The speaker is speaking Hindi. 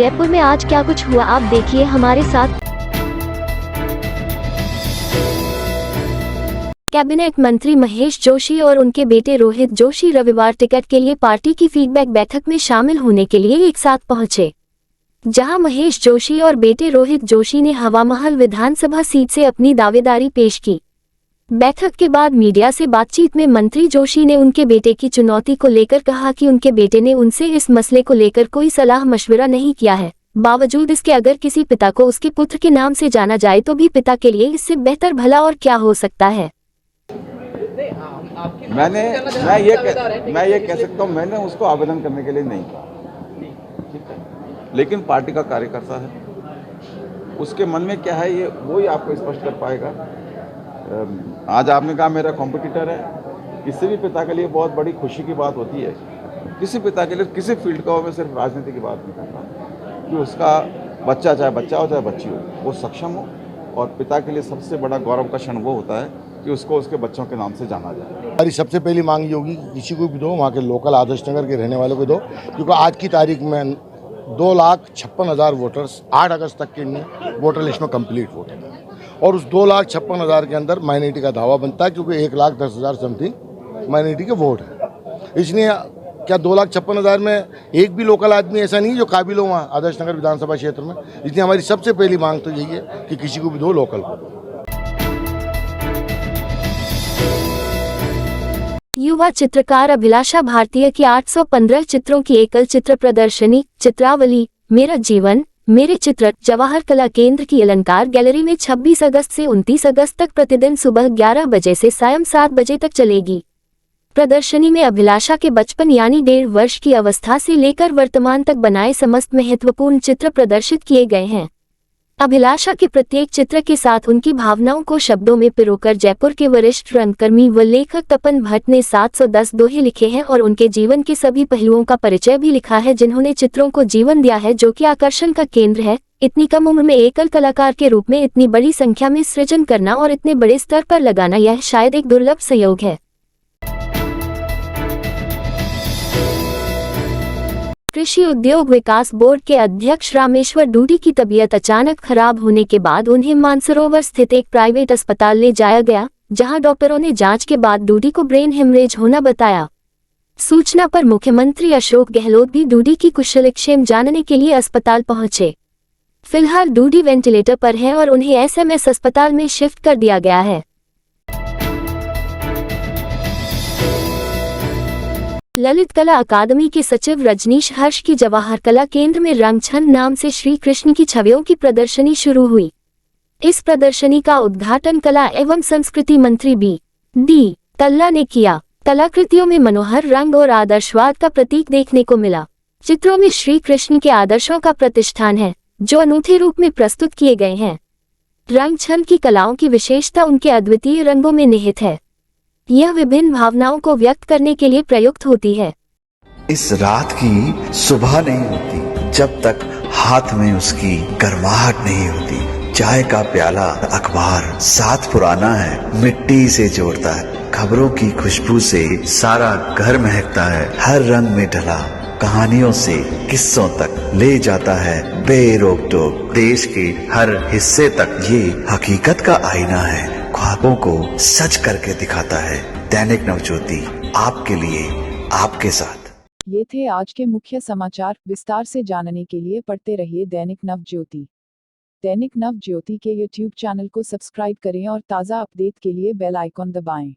जयपुर में आज क्या कुछ हुआ, आप देखिए हमारे साथ। कैबिनेट मंत्री महेश जोशी और उनके बेटे रोहित जोशी रविवार टिकट के लिए पार्टी की फीडबैक बैठक में शामिल होने के लिए एक साथ पहुंचे, जहां महेश जोशी और बेटे रोहित जोशी ने हवामहल विधानसभा सीट से अपनी दावेदारी पेश की। बैठक के बाद मीडिया से बातचीत में मंत्री जोशी ने उनके बेटे की चुनौती को लेकर कहा कि उनके बेटे ने उनसे इस मसले को लेकर कोई सलाह मशविरा नहीं किया है। बावजूद इसके अगर किसी पिता को उसके पुत्र के नाम से जाना जाए तो भी पिता के लिए इससे बेहतर भला और क्या हो सकता है। मैं ये कह सकता हूँ, मैंने उसको आवेदन करने के लिए नहीं कहा, लेकिन पार्टी का कार्यकर्ता है, उसके मन में क्या है ये वही आपको स्पष्ट कर पाएगा। आज आपने कहा मेरा कॉम्पिटिटर है, किसी भी पिता के लिए बहुत बड़ी खुशी की बात होती है, किसी पिता के लिए किसी फील्ड का हो, मैं सिर्फ राजनीति की बात नहीं करता, कि उसका बच्चा चाहे बच्चा हो चाहे बच्ची हो वो सक्षम हो, और पिता के लिए सबसे बड़ा गौरव का क्षण वो होता है कि उसको उसके बच्चों के नाम से जाना जाए। हमारी सबसे पहली मांग ये होगी कि किसी को भी दो, वहाँ के लोकल आदर्श नगर के रहने वालों को दो, क्योंकि आज की तारीख में 2,56,000 वोटर्स 8 अगस्त तक के वोटर लिस्ट में कंप्लीट वोटर है, और उस 2,56,000 के अंदर माइनॉरिटी का दावा बनता है, क्योंकि 1,10,000 समथिंग माइनॉरिटी के वोट है। इसलिए क्या 2,56,000 में एक भी लोकल आदमी ऐसा नहीं जो काबिल हो वहाँ आदर्श नगर विधानसभा क्षेत्र में। इसलिए हमारी सबसे पहली मांग तो यही है कि किसी को भी दो, लोकल को दो। युवा चित्रकार अभिलाषा भारतीय की 815 चित्रों की एकल चित्र प्रदर्शनी चित्रावली मेरा जीवन मेरे चित्र जवाहर कला केंद्र की अलंकार गैलरी में 26 अगस्त से 29 अगस्त तक प्रतिदिन सुबह 11 बजे से सायं 7 बजे तक चलेगी। प्रदर्शनी में अभिलाषा के बचपन यानी 1.5 वर्ष की अवस्था से लेकर वर्तमान तक बनाए समस्त महत्वपूर्ण चित्र प्रदर्शित किए गए हैं। अभिलाषा के प्रत्येक चित्र के साथ उनकी भावनाओं को शब्दों में पिरोकर जयपुर के वरिष्ठ रंगकर्मी व लेखक तपन भट्ट ने 710 दोहे लिखे हैं और उनके जीवन के सभी पहलुओं का परिचय भी लिखा है, जिन्होंने चित्रों को जीवन दिया है, जो कि आकर्षण का केंद्र है। इतनी कम उम्र में एकल कलाकार के रूप में इतनी बड़ी संख्या में सृजन करना और इतने बड़े स्तर पर लगाना, यह शायद एक दुर्लभ संयोग है। कृषि उद्योग विकास बोर्ड के अध्यक्ष रामेश्वर डूडी की तबीयत अचानक खराब होने के बाद उन्हें मानसरोवर स्थित एक प्राइवेट अस्पताल ले जाया गया, जहां डॉक्टरों ने जांच के बाद डूडी को ब्रेन हेमरेज होना बताया। सूचना पर मुख्यमंत्री अशोक गहलोत भी डूडी की कुशलक्षेम जानने के लिए अस्पताल पहुंचे। फिलहाल डूडी वेंटिलेटर पर है और उन्हें एसएमएस अस्पताल में शिफ्ट कर दिया गया है। ललित कला अकादमी के सचिव रजनीश हर्ष की जवाहर कला केंद्र में रंगछंद नाम से श्री कृष्ण की छवियों की प्रदर्शनी शुरू हुई। इस प्रदर्शनी का उद्घाटन कला एवं संस्कृति मंत्री बी.डी. तल्ला ने किया। कलाकृतियों में मनोहर रंग और आदर्शवाद का प्रतीक देखने को मिला। चित्रों में श्री कृष्ण के आदर्शों का प्रतिष्ठान है, जो अनूठे रूप में प्रस्तुत किए गए हैं। रंगछंद की कलाओं की विशेषता उनके अद्वितीय रंगों में निहित है। यह विभिन्न भावनाओं को व्यक्त करने के लिए प्रयुक्त होती है। इस रात की सुबह नहीं होती जब तक हाथ में उसकी गर्माहट नहीं होती। चाय का प्याला अखबार साथ पुराना है, मिट्टी से जोड़ता है। खबरों की खुशबू से सारा घर महकता है। हर रंग में ढला कहानियों से किस्सों तक ले जाता है बेरोक टोक। देश के हर हिस्से तक ये हकीकत का आईना है, ख्वाबों को सच करके दिखाता है। दैनिक नवज्योति आपके लिए, आपके साथ। ये थे आज के मुख्य समाचार। विस्तार से जानने के लिए पढ़ते रहिए दैनिक नवज्योति। दैनिक नवज्योति के YouTube चैनल को सब्सक्राइब करें और ताज़ा अपडेट के लिए बेल आइकॉन दबाएं।